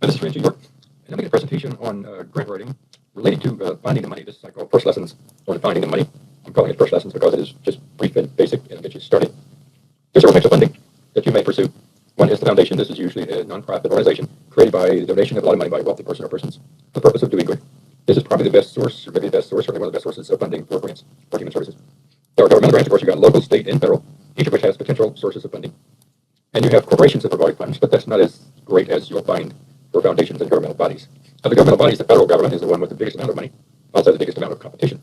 This is Randy York, and I'm making a presentation on grant writing related to finding the money. This is I call first lessons on finding the money. I'm calling it first lessons because it is just brief and basic and gets you started. There's several types of funding that you may pursue. One is the foundation. This is usually a nonprofit organization created by the donation of a lot of money by a wealthy person or persons for the purpose of doing good. This is probably the best source, or maybe the best source, certainly one of the best sources of funding for grants for human services. There are governmental grants, of course. You've got local, state, and federal, each of which has potential sources of funding. And you have corporations that provide funds, but that's not as great as you'll find for foundations and governmental bodies. Of the governmental bodies, the federal government is the one with the biggest amount of money, also the biggest amount of competition.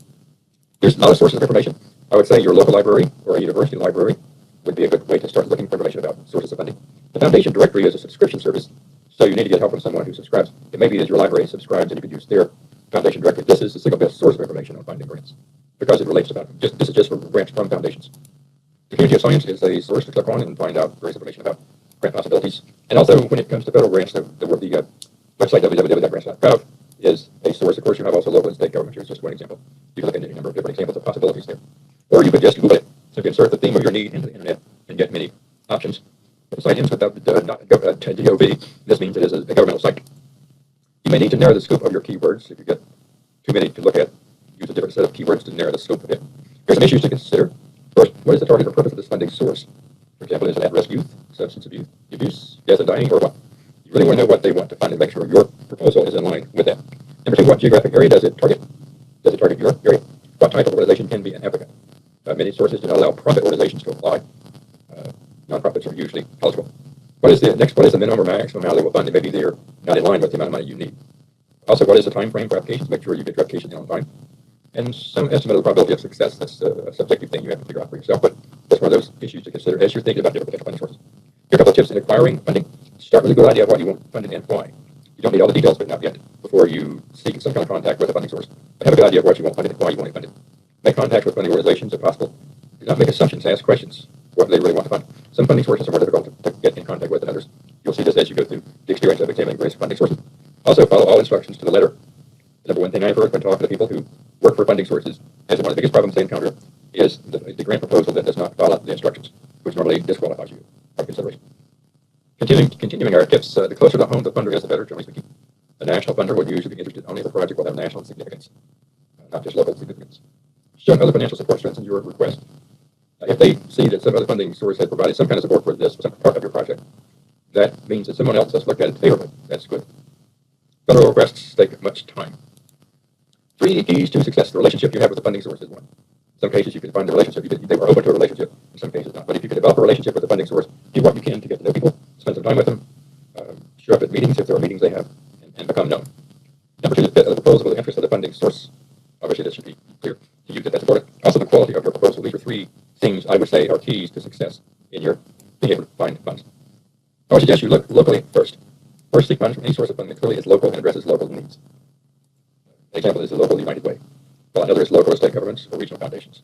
There's a lot of sources of information. I would say your local library or a university library would be a good way to start looking for information about sources of funding. The foundation directory is a subscription service, so you need to get help from someone who subscribes. It may be that your library subscribes and you could use their foundation directory. This is the single best source of information on finding grants because it relates to that. This is just for grants from foundations. The Community of Science is a source to click on and find out various information about grant possibilities. And also, when it comes to federal grants, the website www.grants.gov is a source. Of course, you have also local and state government. Here's just one example. You can look at any number of different examples of possibilities there. Or you could just Google it. Simply insert the theme of your need into the internet and get many options. The site ends with .gov. This means it is a governmental site. You may need to narrow the scope of your keywords. If you get too many to look at, use a different set of keywords to narrow the scope of it. Here's some issues to consider. First, what is the target or purpose of this funding source? For example, is it at-risk youth, substance abuse, death and dying, or what? You really want to know what they want to fund and make sure your proposal is in line with that. Number two, what geographic area does it target? Does it target your area? What type of organization can be an applicant? Many sources do not allow profit organizations to apply. Nonprofits are usually eligible. What is the minimum or maximum amount they will fund? Maybe they're not in line with the amount of money you need. Also, what is the time frame for applications? Make sure you get your application in on time. And some estimate of the probability of success. That's a subjective thing you have to figure out for yourself, but that's one of those issues to consider as you're thinking about different potential funding sources. Here are a couple of tips in acquiring funding. Start with a good idea of what you want funded and why. You don't need all the details, but not yet, before you seek some kind of contact with a funding source. But have a good idea of what you want funded and why you want it funded. Make contact with funding organizations if possible. Do not make assumptions. Ask questions. What do they really want to fund? Some funding sources are more difficult to get in contact with than others. You'll see this as you go through the experience of examining various funding sources. Also, follow all instructions to the letter. The number one thing I've heard when talking to people who work for funding sources is one of the biggest problems they encounter is the grant proposal that does not follow the instructions, which normally disqualifies you from consideration. Continuing our tips, the closer to home the funder is, the better, generally speaking. A national funder would usually be interested only if the project will have national significance, not just local significance. Show other financial support strengthens your request. If they see that some other funding source has provided some kind of support for this, for some part of your project, that means that someone else has looked at it favorably. That's good. Federal requests take much time. 3 keys to success. The relationship you have with the funding source is one. In some cases, you can find the relationship. They were open to a relationship. In some cases, not. But if you can develop a relationship with the funding source, do what you can to get to know people, spend some time with them, show up at meetings if there are meetings they have, and become known. Number 2, the fit of the proposal with the interest of the funding source. Obviously, this should be clear to you that that's important. Also, the quality of your proposal. These are 3 things I would say are keys to success in your being able to find funds. I would suggest you look locally first. First, seek funds from any source of funding that clearly is local and addresses local needs. An example is the local United Way, while another is local or state governments or regional foundations.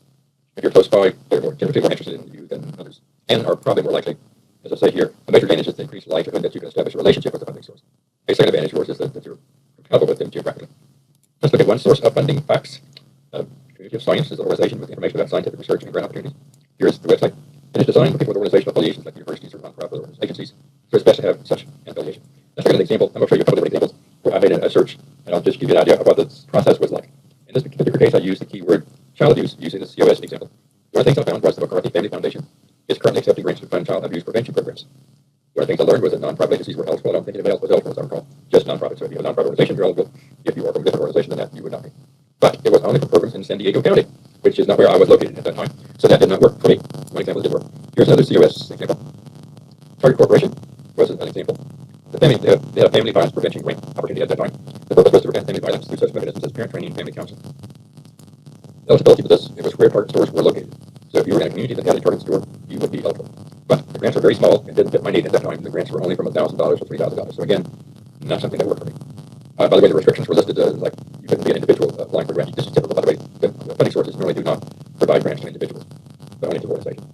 If you're close by, they're typically more interested in you than others, and are probably more likely, as I say here, a major advantage is the increased likelihood that you can establish a relationship with the funding source. A second advantage, of course, is that you're compatible with them geographically. Let's look at one source of funding, FACTS. Community of Science is an organization with information about scientific research and grant opportunities. Here's the website. It is designed for people with organizational affiliations like universities or nonprofit agencies, so it's best to have such an affiliation. Let's look at an example. I'm going to show you a couple of different examples where I made a search, and I'll just give you an idea of what the process was like. In this particular case, I used the keyword child abuse using the COS example. One of the things I found was the McCarthy Family Foundation is currently accepting grants to fund child abuse prevention programs. One of the things I learned was that nonprofit agencies were eligible. I don't think anybody else was eligible, as I recall. Just nonprofits. So if you have a nonprofit organization, you're eligible. If you are from a different organization than that, you would not be. But it was only for programs in San Diego County, which is not where I was located at that time. So that did not work for me. One example did work. Here's another COS example. Target Corporation was an example. They had a family violence prevention grant opportunity at that time. The purpose was to prevent family violence through such mechanisms as parent training and family counseling. Eligibility for this, it was where target stores were located. So if you were in a community that had a target store, you would be eligible. But the grants were very small and didn't fit my need at that time. The grants were only from $1,000 to $3,000. So again, not something that worked for me. By the way, the restrictions were listed like you couldn't be an individual applying for a grant. This is typical, by the way. The funding sources normally do not provide grants to individuals, but only to organizations.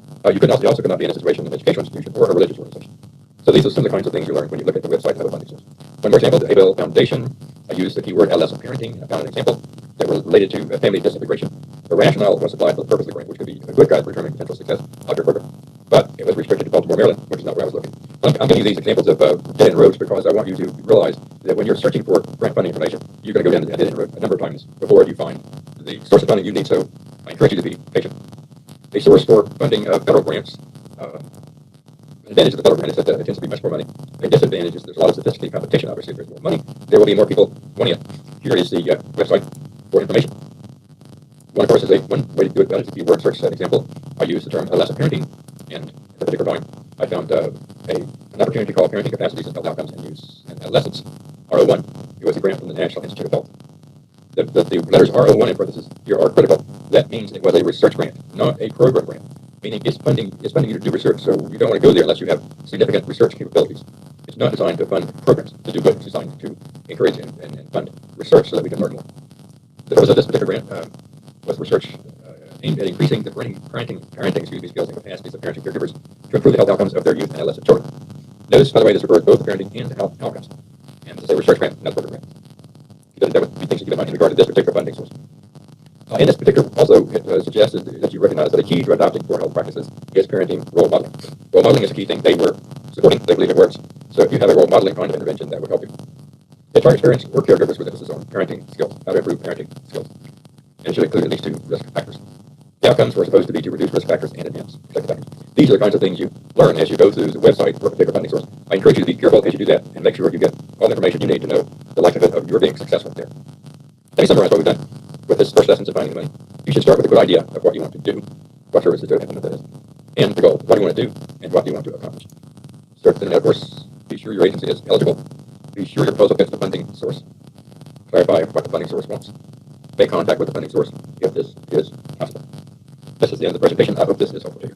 You also could not be in a situation in an educational institution or a religious organization. So these are some of the kinds of things you learn when you look at the website of a funding source. One more example, the Abel Foundation. I used the keyword LS of parenting. I found an example that related to family disintegration. The rationale was applied for the purpose of the grant, which could be a good guide for determining potential success of your program. But it was restricted to Baltimore, Maryland, which is not where I was located. I'm going to use these examples of dead-end roads because I want you to realize that when you're searching for grant funding information, you're going to go down a dead-end road a number of times before you find the source of funding you need. So I encourage you to be patient. A source for funding federal grants. An advantage of the federal grant is that it tends to be much more money. A disadvantage is there's a lot of sophisticated competition. Obviously, if there's more money, there will be more people wanting it. Here is the website for information. One, of course, is one way to do it is a keyword search. As an example, I use the term lesson parenting, and in a particular volume, I found an opportunity called Parenting Capacities and Health Outcomes and Use and Adolescence, R01. It was a grant from the National Institute of Health. The letters R01 in parentheses here are critical. That means it was a research grant, not a program grant. Meaning it's funding you to do research, so you don't want to go there unless you have significant research capabilities. It's not designed to fund programs to do good. It's designed to encourage and fund research so that we can learn more. The purpose of this particular grant was research aimed at increasing the parenting skills and capacities of parenting caregivers to improve the health outcomes of their youth and adolescent children. Notice, by the way, this refers both to parenting and to health outcomes. And this is a research grant, not a program grant. Because that would be things to keep in mind in regard to this particular funding source. In this particular, also, it suggests that you recognize that a key to adopting poor health practices is parenting role modeling. Role modeling is a key thing they were supporting. They believe it works. So if you have a role modeling kind of intervention, that would help you. They try to experience or caregivers with emphasis on parenting skills, how to improve parenting skills. And it should include at least 2 risk factors. The outcomes were supposed to be to reduce risk factors and enhance protective factors. These are the kinds of things you learn as you go through the website for a particular funding source. I encourage you to be careful as you do that and make sure you get all the information you need to know the likelihood of your being successful there. Let me summarize what we've done with this first lesson of finding the money. You should start with a good idea of what you want to do, what services to implement that is, and the goal, what do you want to do, and what do you want to accomplish. Start then, of course, be sure your agency is eligible. Be sure your proposal fits the funding source. Clarify what the funding source wants. Make contact with the funding source if this is possible. This is the end of the presentation. I hope this is helpful to you.